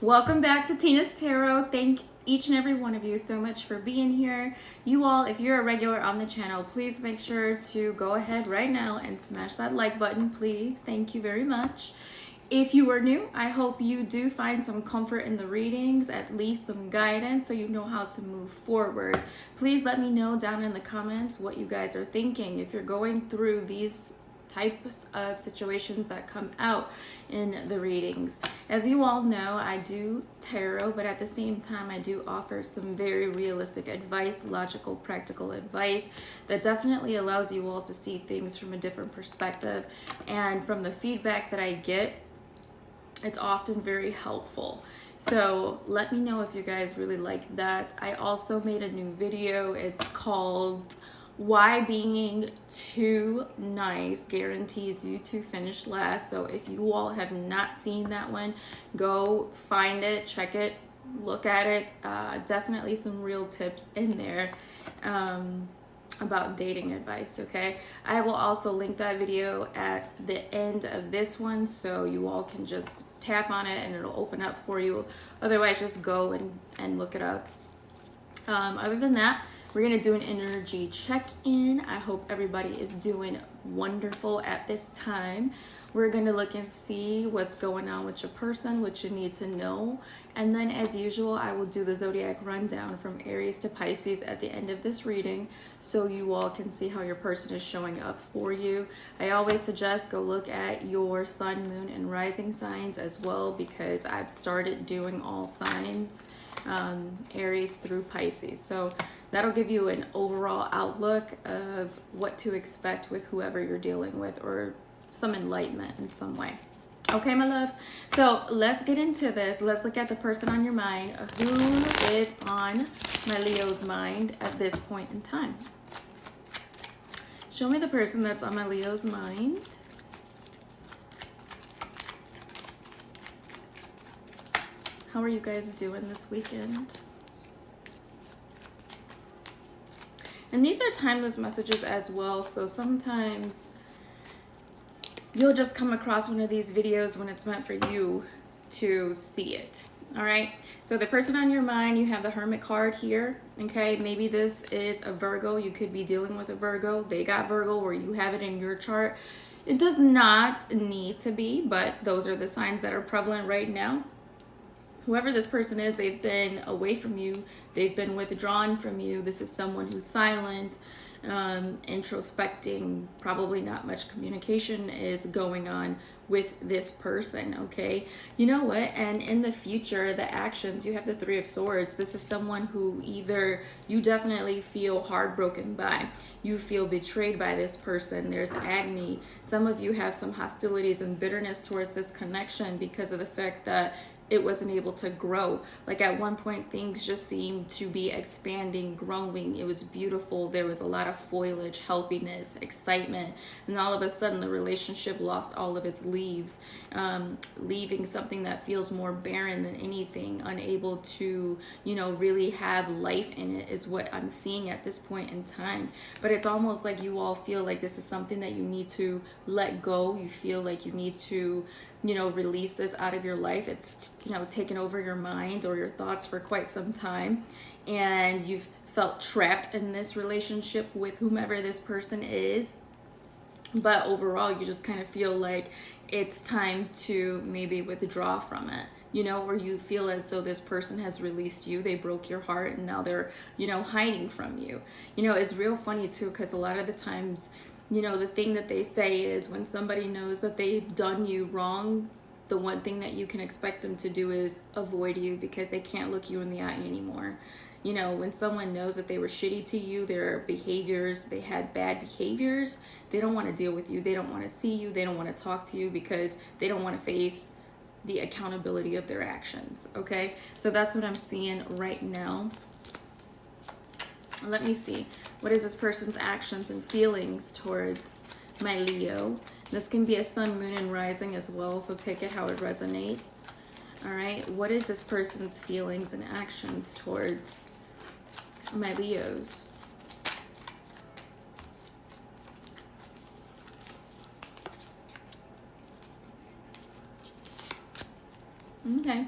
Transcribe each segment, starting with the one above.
Welcome back to Tina's Tarot. Thank each and every one of you so much for being here. You all, if you're a regular on the channel, please make sure to go ahead right now and smash that like button, please. Thank you very much. If you are new, I hope you do find some comfort in the readings, at least some guidance so you know how to move forward. Please let me know down in the comments what you guys are thinking. If you're going through these types of situations that come out in the readings. As you all know, I do tarot, but at the same time, I do offer some very realistic advice, logical, practical advice that definitely allows you all to see things from a different perspective. And from the feedback that I get, it's often very helpful. So let me know if you guys really like that. I also made a new video. It's called Why Being Too Nice Guarantees You to Finish Last. So if you all have not seen that one, go find it, check it, look at it. Definitely some real tips in there about dating advice, okay? I will also link that video at the end of this one so you all can just tap on it and it'll open up for you. Otherwise, just go and look it up. Other than that, we're going to do an energy check-in. I hope everybody is doing wonderful at this time. We're going to look and see what's going on with your person, what you need to know. And then as usual, I will do the Zodiac rundown from Aries to Pisces at the end of this reading so you all can see how your person is showing up for you. I always suggest go look at your sun, moon, and rising signs as well because I've started doing all signs, Aries through Pisces. So that'll give you an overall outlook of what to expect with whoever you're dealing with or some enlightenment in some way. Okay, my loves? So let's get into this. Let's look at the person on your mind. Who is on my Leo's mind at this point in time? Show me the person that's on my Leo's mind. How are you guys doing this weekend? And these are timeless messages as well, so sometimes you'll just come across one of these videos when it's meant for you to see it. All right, so the person on your mind, you have the Hermit card here. Okay, maybe this is a Virgo. You could be dealing with a Virgo. They got Virgo or you have it in your chart. It does not need to be, but those are the signs that are prevalent right now. Whoever this person is, they've been away from you. They've been withdrawn from you. This is someone who's silent, introspecting. Probably not much communication is going on with this person, okay? You know what? And in the future, the actions, you have the Three of Swords. This is someone who either you definitely feel heartbroken by. You feel betrayed by this person. There's agony. Some of you have some hostilities and bitterness towards this connection because of the fact that it wasn't able to grow. Like at one point, things just seemed to be expanding, growing. It was beautiful. There was a lot of foliage, healthiness, excitement. And all of a sudden, the relationship lost all of its leaves, leaving something that feels more barren than anything, unable to, you know, really have life in it is what I'm seeing at this point in time. But it's almost like you all feel like this is something that you need to let go. You feel like you need to, you know, release this out of your life. It's, you know, taken over your mind or your thoughts for quite some time. And you've felt trapped in this relationship with whomever this person is. But overall, you just kind of feel like it's time to maybe withdraw from it. You know, or you feel as though this person has released you. They broke your heart and now they're, you know, hiding from you. You know, it's real funny too, because a lot of the times, you know, the thing that they say is when somebody knows that they've done you wrong, the one thing that you can expect them to do is avoid you because they can't look you in the eye anymore. You know, when someone knows that they were shitty to you, their behaviors, they had bad behaviors, they don't want to deal with you. They don't want to see you. They don't want to talk to you because they don't want to face the accountability of their actions. Okay, so that's what I'm seeing right now. Let me see. What is this person's actions and feelings towards my Leo? This can be a sun, moon, and rising as well, so take it how it resonates. All right. What is this person's feelings and actions towards my Leos? Okay.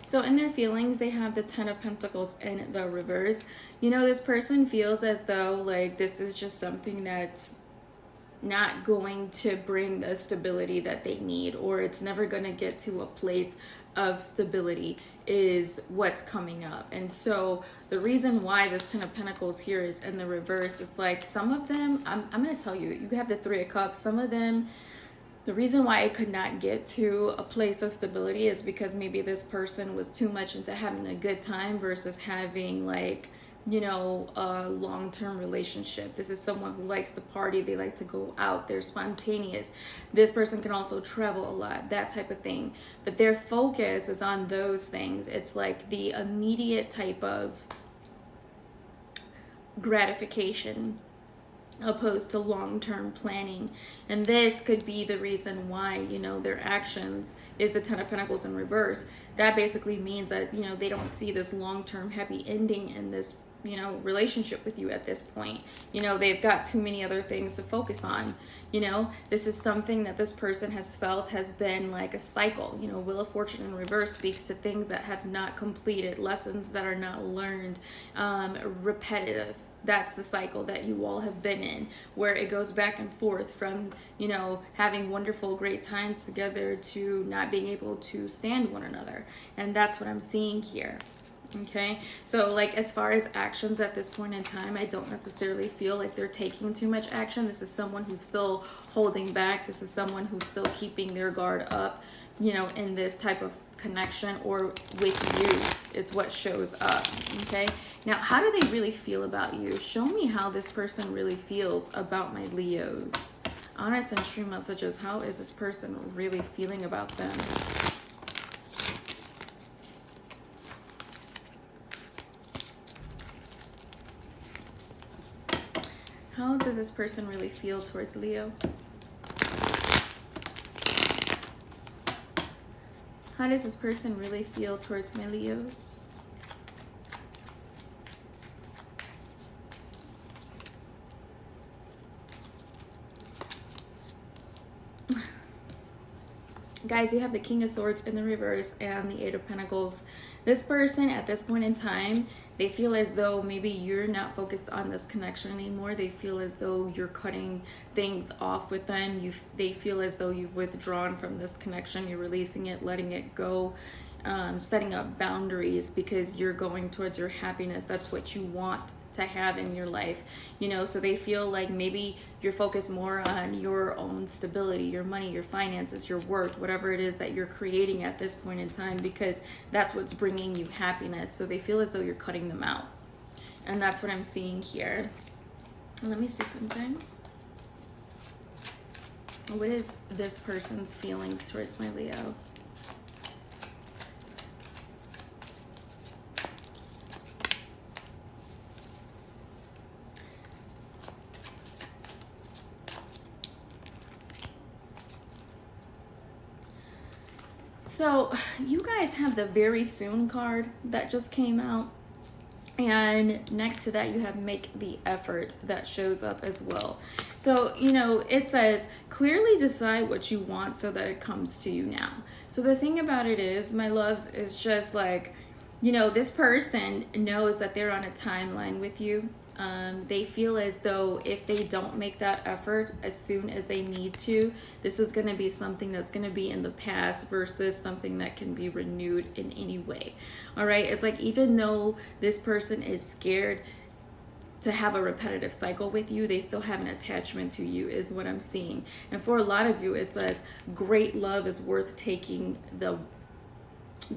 So So in their feelings, they have the Ten of Pentacles in the reverse. You know, this person feels as though like this is just something that's not going to bring the stability that they need, or it's never going to get to a place of stability is what's coming up. And so the reason why this Ten of Pentacles here is in the reverse, it's like some of them, I'm going to tell you, you have the Three of Cups. Some of them, the reason why I could not get to a place of stability is because maybe this person was too much into having a good time versus having like, you know, a long-term relationship. This is someone who likes to party. They like to go out. They're spontaneous. This person can also travel a lot, that type of thing. But their focus is on those things. It's like the immediate type of gratification opposed to long-term planning. And this could be the reason why, you know, their actions is the Ten of Pentacles in reverse. That basically means that, you know, they don't see this long-term happy ending in this, you know, relationship with you at this point. You know, they've got too many other things to focus on. You know, this is something that this person has felt has been like a cycle. You know, Wheel of Fortune in reverse speaks to things that have not completed, lessons that are not learned, repetitive. That's the cycle that you all have been in, where it goes back and forth from, you know, having wonderful, great times together to not being able to stand one another. And that's what I'm seeing here. Okay, so like as far as actions at this point in time, I don't necessarily feel like they're taking too much action. This is someone who's still holding back. This is someone who's still keeping their guard up, you know, in this type of connection or with you is what shows up. Okay, now how do they really feel about you? Show me how this person really feels about my Leos. Honest and true messages. How is this person really feeling about them? How does this person really feel towards Leo? How does this person really feel towards my Leos? Guys, you have the King of Swords in the reverse and the Eight of Pentacles. This person at this point in time, they feel as though maybe you're not focused on this connection anymore. They feel as though you're cutting things off with them. They feel as though you've withdrawn from this connection. You're releasing it, letting it go, setting up boundaries because you're going towards your happiness. That's what you want to have in your life, you know. So they feel like maybe you're focused more on your own stability, your money, your finances, your work, whatever it is that you're creating at this point in time, because that's what's bringing you happiness. So they feel as though you're cutting them out, and that's what I'm seeing here. Let me see something. What is this person's feelings towards my Leo? So you guys have the very soon card that just came out. And next to that, you have make the effort that shows up as well. So, you know, it says clearly decide what you want so that it comes to you now. So the thing about it is, my loves, is just like, you know, this person knows that they're on a timeline with you. They feel as though if they don't make that effort as soon as they need to, this is going to be something that's going to be in the past versus something that can be renewed in any way. All right. It's like, even though this person is scared to have a repetitive cycle with you, they still have an attachment to you, is what I'm seeing. And for a lot of you, it says great love is worth taking the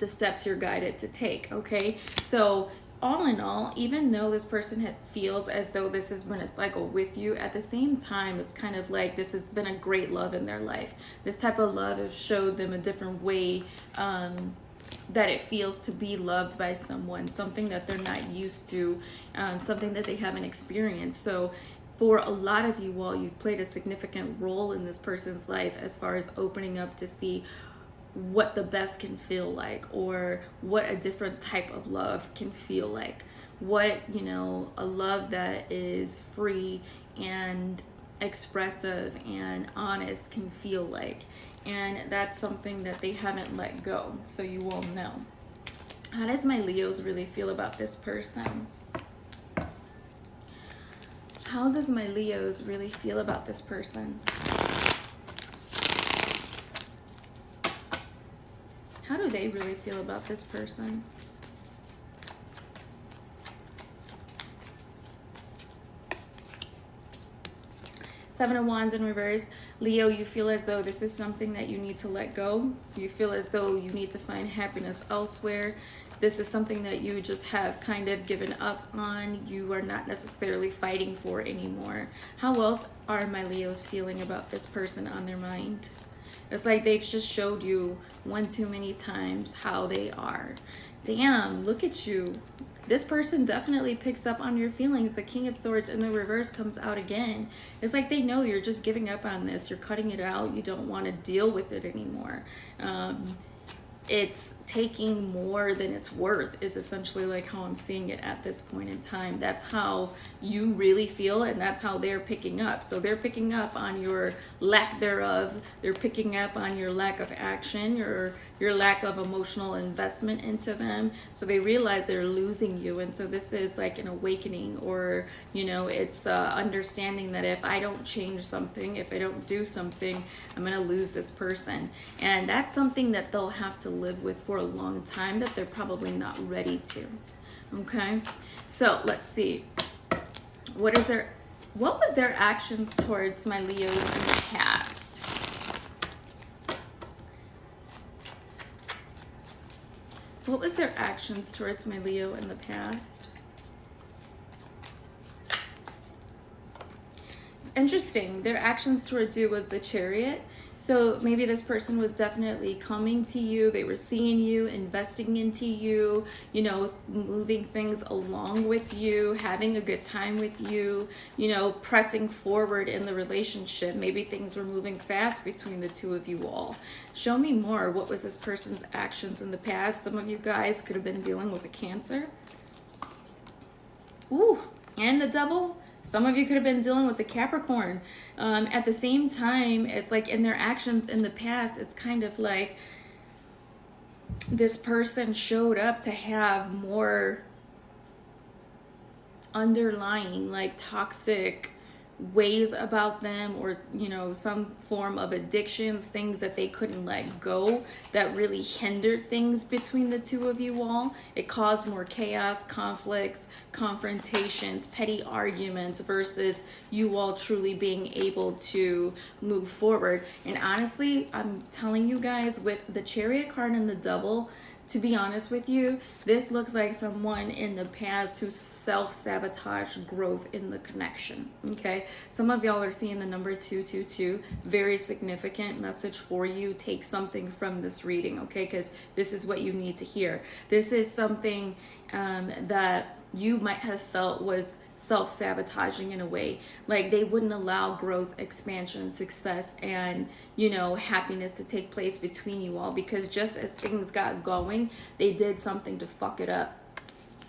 steps you're guided to take. Okay. So all in all, even though this person feels as though this has been a cycle with you, at the same time, it's kind of like this has been a great love in their life. This type of love has showed them a different way that it feels to be loved by someone, something that they're not used to, something that they haven't experienced. So for a lot of you all, you've played a significant role in this person's life as far as opening up to see what the best can feel like, or what a different type of love can feel like, what, you know, a love that is free and expressive and honest can feel like. And that's something that they haven't let go, so you all know. How does my Leos really feel about this person? How does my Leos really feel about this person? How do they really feel about this person? Seven of Wands in reverse. Leo, you feel as though this is something that you need to let go. You feel as though you need to find happiness elsewhere. This is something that you just have kind of given up on. You are not necessarily fighting for anymore. How else are my Leos feeling about this person on their mind? It's like they've just showed you one too many times how they are. Damn, look at you. This person definitely picks up on your feelings. The King of Swords in the reverse comes out again. It's like they know you're just giving up on this. You're cutting it out. You don't want to deal with it anymore. It's taking more than it's worth is essentially like how I'm seeing it at this point in time. That's how you really feel, and that's how they're picking up. So they're picking up on your lack thereof. They're picking up on your lack of action, your lack of emotional investment into them. So they realize they're losing you, and so this is like an awakening, or it's understanding that if I don't change something, if I don't do something, I'm gonna lose this person. And that's something that they'll have to live with for a long time, that they're probably not ready to. Okay, so let's see. What was their actions towards my Leos in the past? What was their actions towards my Leo in the past? It's interesting. Their actions towards you was the Chariot. So maybe this person was definitely coming to you. They were seeing you, investing into you, moving things along with you, having a good time with you, pressing forward in the relationship. Maybe things were moving fast between the two of you all. Show me more. What was this person's actions in the past? Some of you guys could have been dealing with a Cancer. Ooh, and the Devil. Some of you could have been dealing with the Capricorn. At the same time, it's like in their actions in the past, it's kind of like this person showed up to have more underlying, like, toxic ways about them, or some form of addictions, things that they couldn't let go, that really hindered things between the two of you all. It caused more chaos, conflicts, confrontations, petty arguments, versus you all truly being able to move forward. And honestly, I'm telling you guys, with the Chariot card and the Devil, to be honest with you, this looks like someone in the past who self-sabotaged growth in the connection, okay? Some of y'all are seeing the number 222, very significant message for you. Take something from this reading, okay? Because this is what you need to hear. This is something that you might have felt was self-sabotaging in a way, like they wouldn't allow growth, expansion, success, and happiness to take place between you all, because just as things got going, they did something to fuck it up.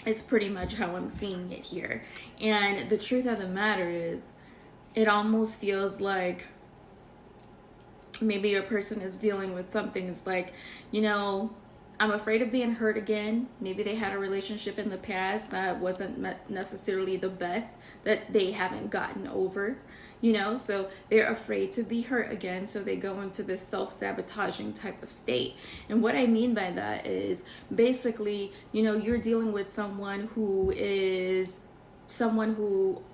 It's pretty much how I'm seeing it here. And the truth of the matter is, it almost feels like maybe your person is dealing with something. It's like, I'm afraid of being hurt again. Maybe they had a relationship in the past that wasn't necessarily the best, that they haven't gotten over, so they're afraid to be hurt again. So they go into this self-sabotaging type of state. And what I mean by that is basically, you're dealing with someone who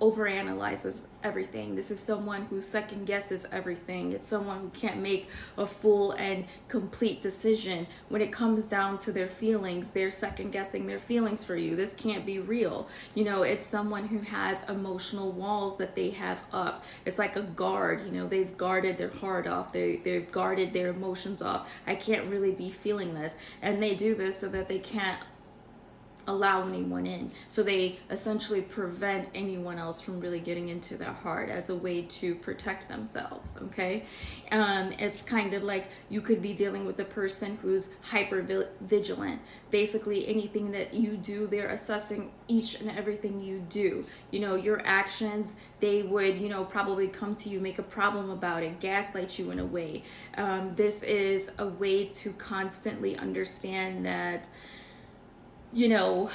overanalyzes everything. This is someone who second guesses everything. It's someone who can't make a full and complete decision. When it comes down to their feelings, they're second guessing their feelings for you. This can't be real. It's someone who has emotional walls that they have up. It's like a guard. They've guarded their heart off. They've guarded their emotions off. I can't really be feeling this. And they do this so that they can't allow anyone in. So they essentially prevent anyone else from really getting into their heart as a way to protect themselves, okay? It's kind of like you could be dealing with a person who's hyper vigilant. Basically, anything that you do, they're assessing each and everything you do. Your actions, they would, probably come to you, make a problem about it, gaslight you in a way. This is a way to constantly understand that you know,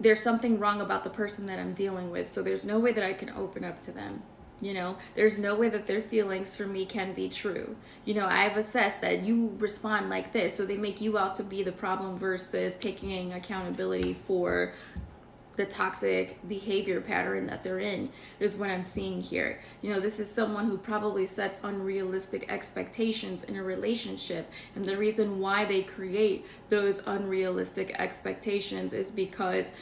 there's something wrong about the person that I'm dealing with. So there's no way that I can open up to them. There's no way that their feelings for me can be true. I've assessed that you respond like this, so they make you out to be the problem versus taking accountability for the toxic behavior pattern that they're in, is what I'm seeing here. This is someone who probably sets unrealistic expectations in a relationship. And the reason why they create those unrealistic expectations is because,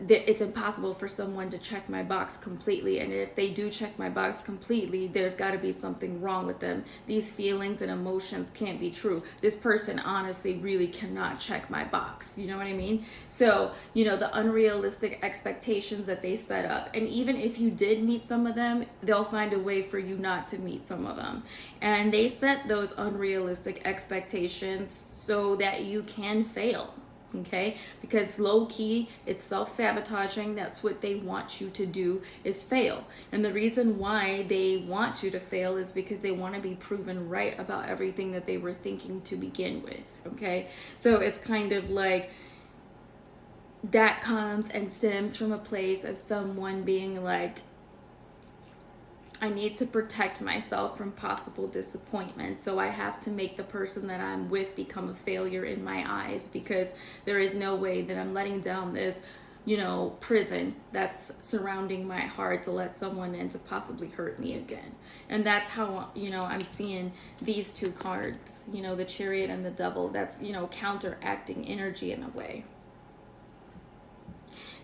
it's impossible for someone to check my box completely. And if they do check my box completely, there's got to be something wrong with them. These feelings and emotions can't be true. This person honestly really cannot check my box. You know what I mean? So, the unrealistic expectations that they set up. And even if you did meet some of them, they'll find a way for you not to meet some of them. And they set those unrealistic expectations so that you can fail. Okay, because low key, it's self-sabotaging. That's what they want you to do, is fail. And the reason why they want you to fail is because they want to be proven right about everything that they were thinking to begin with. Okay, so it's kind of like that comes and stems from a place of someone being like, I need to protect myself from possible disappointment. So I have to make the person that I'm with become a failure in my eyes, because there is no way that I'm letting down this, prison that's surrounding my heart to let someone in to possibly hurt me again. And that's how, I'm seeing these two cards, the Chariot and the Devil. That's, counteracting energy in a way.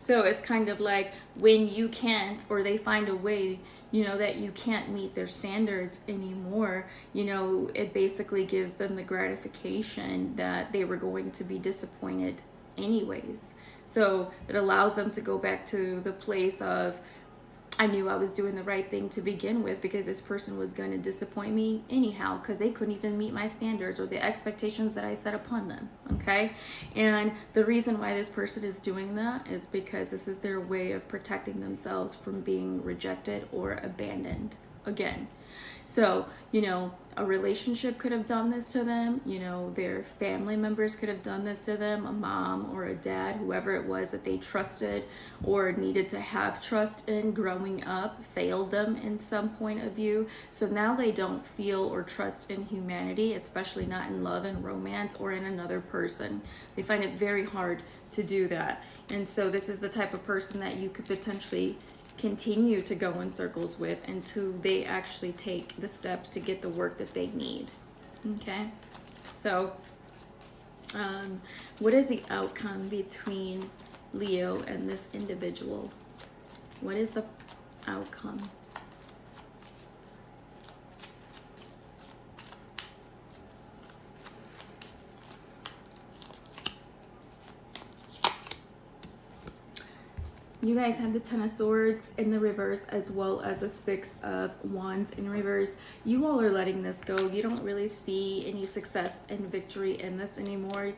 So it's kind of like when you can't, or they find a way, that you can't meet their standards anymore, it basically gives them the gratification that they were going to be disappointed anyways. So it allows them to go back to the place of, I knew I was doing the right thing to begin with, because this person was going to disappoint me anyhow, because they couldn't even meet my standards or the expectations that I set upon them. Okay. And the reason why this person is doing that is because this is their way of protecting themselves from being rejected or abandoned again. So, a relationship could have done this to them. Their family members could have done this to them, a mom or a dad, whoever it was that they trusted or needed to have trust in growing up, failed them in some point of view. So now they don't feel or trust in humanity, especially not in love and romance or in another person. They find it very hard to do that. And so this is the type of person that you could potentially continue to go in circles with until they actually take the steps to get the work that they need. Okay, so what is the outcome between Leo and this individual? What is the outcome? You guys have the Ten of Swords in the reverse, as well as a Six of Wands in reverse. You all are letting this go. You don't really see any success and victory in this anymore.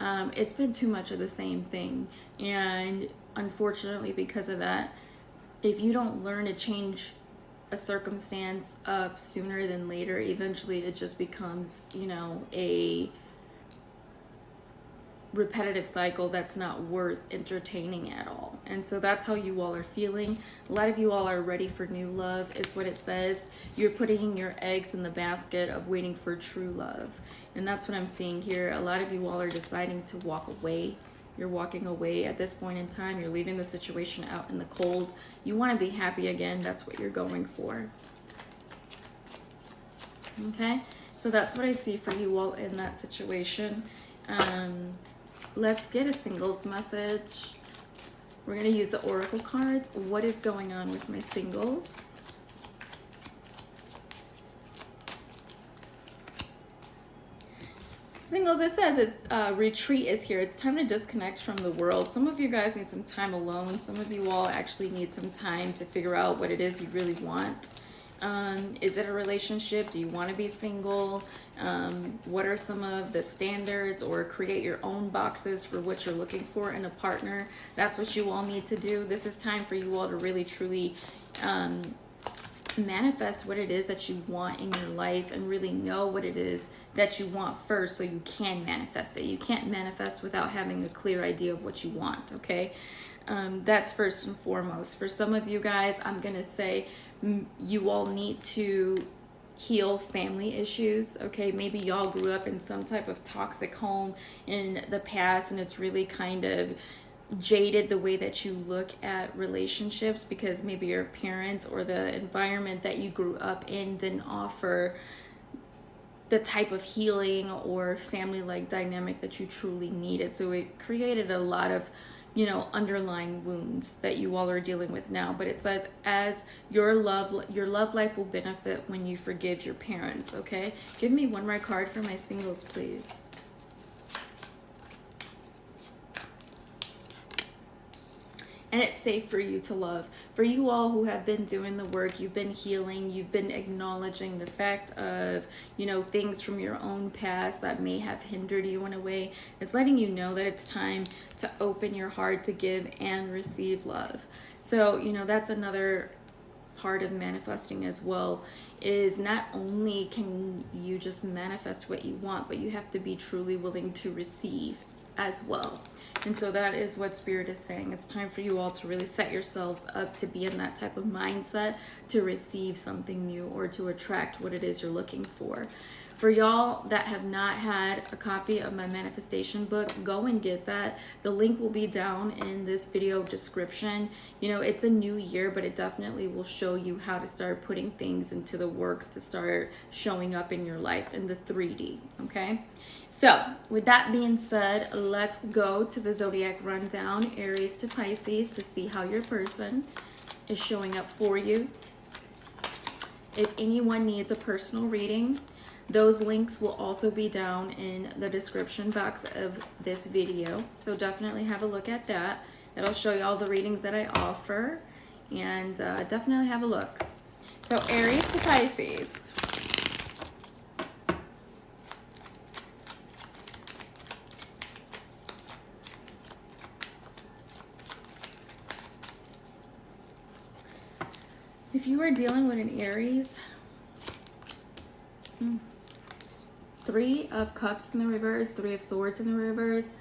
It's been too much of the same thing. And unfortunately, because of that, if you don't learn to change a circumstance up sooner than later, eventually it just becomes, a repetitive cycle that's not worth entertaining at all. And so that's how you all are feeling. A lot of you all are ready for new love, is what it says. You're putting your eggs in the basket of waiting for true love. And that's what I'm seeing here. A lot of you all are deciding to walk away. You're walking away at this point in time. You're leaving the situation out in the cold. You want to be happy again. That's what you're going for. Okay, so that's what I see for you all in that situation. Let's get a singles message. We're going to use the oracle cards. What is going on with my singles? Singles, it says it's retreat is here. It's time to disconnect from the world. Some of you guys need some time alone. Some of you all actually need some time to figure out what it is you really want. Is it a relationship? Do you want to be single? What are some of the standards, or create your own boxes for what you're looking for in a partner? That's what you all need to do. This is time for you all to really truly manifest what it is that you want in your life and really know what it is that you want first so you can manifest it. You can't manifest without having a clear idea of what you want, okay? That's first and foremost. For some of you guys, I'm going to say you all need to heal family issues, okay? Maybe y'all grew up in some type of toxic home in the past, and it's really kind of jaded the way that you look at relationships because maybe your parents or the environment that you grew up in didn't offer the type of healing or family-like dynamic that you truly needed. So it created a lot of, you know, underlying wounds that you all are dealing with now. But it says, as your love life will benefit when you forgive your parents, okay? Give me one more card for my singles, please. And it's safe for you to love. For you all who have been doing the work, you've been healing, you've been acknowledging the fact of, you know, things from your own past that may have hindered you in a way. It's letting you know that it's time to open your heart to give and receive love. So, you know, that's another part of manifesting as well, is not only can you just manifest what you want, but you have to be truly willing to receive as well. And so that is what Spirit is saying. It's time for you all to really set yourselves up to be in that type of mindset to receive something new or to attract what it is you're looking for. For y'all that have not had a copy of my manifestation book, go and get that. The link will be down in this video description. You know, it's a new year, but it definitely will show you how to start putting things into the works to start showing up in your life in the 3D, okay? So, with that being said, let's go to the Zodiac rundown, Aries to Pisces, to see how your person is showing up for you. If anyone needs a personal reading, those links will also be down in the description box of this video. So definitely have a look at that. It'll show you all the readings that I offer. And definitely have a look. So Aries to Pisces. If you are dealing with an Aries, 3 of Cups in the reverse, 3 of Swords in the reverse.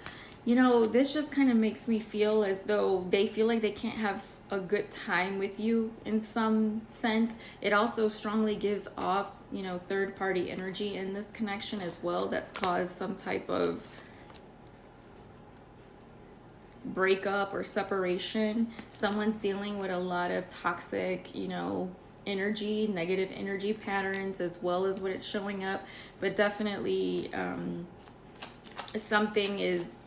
You know, this just kind of makes me feel as though they feel like they can't have a good time with you in some sense. It also strongly gives off, you know, third-party energy in this connection as well that's caused some type of breakup or separation. Someone's dealing with a lot of toxic, you know, energy, negative energy patterns, as well as what it's showing up. But definitely something is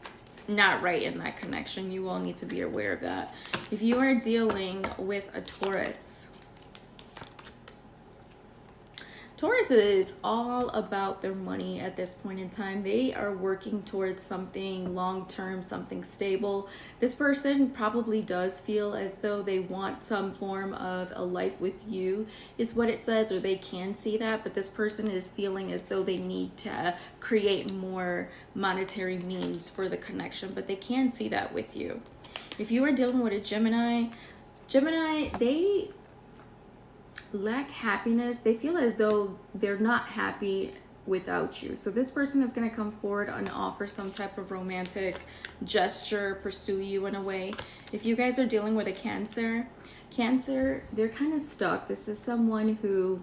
not right in that connection. You all need to be aware of that. If you are dealing with a Taurus, Taurus is all about their money at this point in time. They are working towards something long-term, something stable. This person probably does feel as though they want some form of a life with you, is what it says, or they can see that, but this person is feeling as though they need to create more monetary means for the connection, but they can see that with you. If you are dealing with a Gemini, they lack happiness. They feel as though they're not happy without you. So this person is going to come forward and offer some type of romantic gesture, pursue you in a way. If you guys are dealing with a Cancer, they're kind of stuck. This is someone who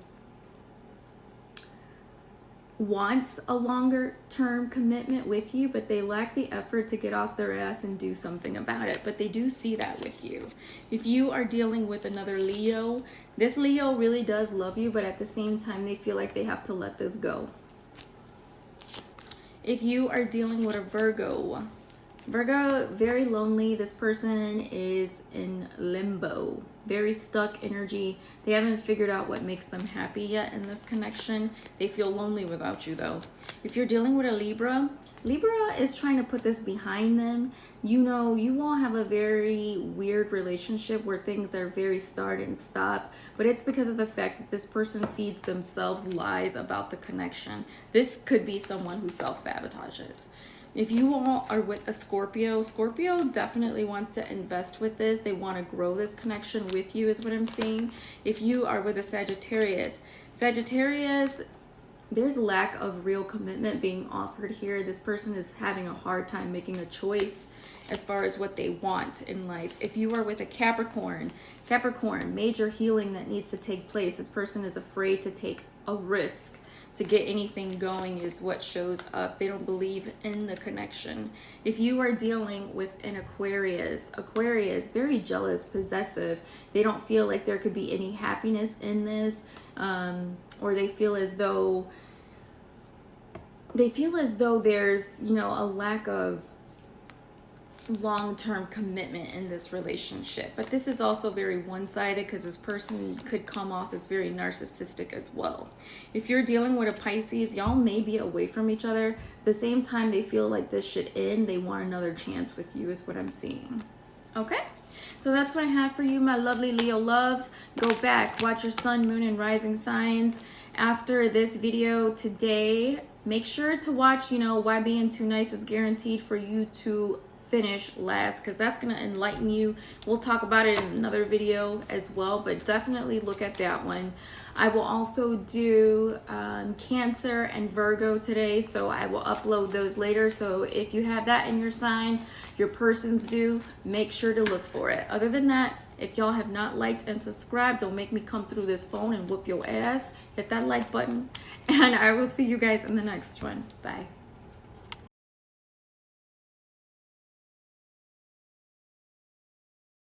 wants a longer term commitment with you, but they lack the effort to get off their ass and do something about it. But they do see that with you. If you are dealing with another Leo, this Leo really does love you, but at the same time they feel like they have to let this go. If you are dealing with a Virgo, very lonely. This person is in limbo, very stuck energy. They haven't figured out what makes them happy yet in this connection. They feel lonely without you though. If you're dealing with a Libra, Libra is trying to put this behind them. You know, you all have a very weird relationship where things are very start and stop, but it's because of the fact that this person feeds themselves lies about the connection. This could be someone who self-sabotages. If you all are with a Scorpio, Scorpio definitely wants to invest with this. They want to grow this connection with you is what I'm seeing. If you are with a Sagittarius, Sagittarius, there's lack of real commitment being offered here. This person is having a hard time making a choice as far as what they want in life. If you are with a Capricorn, Capricorn, major healing that needs to take place. This person is afraid to take a risk to get anything going is what shows up. They don't believe in the connection. If you are dealing with an Aquarius, Aquarius, very jealous, possessive. They don't feel like there could be any happiness in this, or they feel as though there's, you know, a lack of long-term commitment in this relationship. But this is also very one-sided because this person could come off as very narcissistic as well. If you're dealing with a Pisces, y'all may be away from each other. At the same time, they feel like this should end. They want another chance with you is what I'm seeing. Okay, so that's what I have for you, my lovely Leo loves. Go back, watch your sun, moon, and rising signs. After this video today, make sure to watch, you know, Why Being Too Nice is Guaranteed for you to finish last, because that's going to enlighten you. We'll talk about it in another video as well, but definitely look at that one. I will also do Cancer and Virgo today, so I will upload those later. So if you have that in your sign, your persons do, make sure to look for it. Other than that, if y'all have not liked and subscribed, don't make me come through this phone and whoop your ass. Hit that like button, and I will see you guys in the next one. Bye.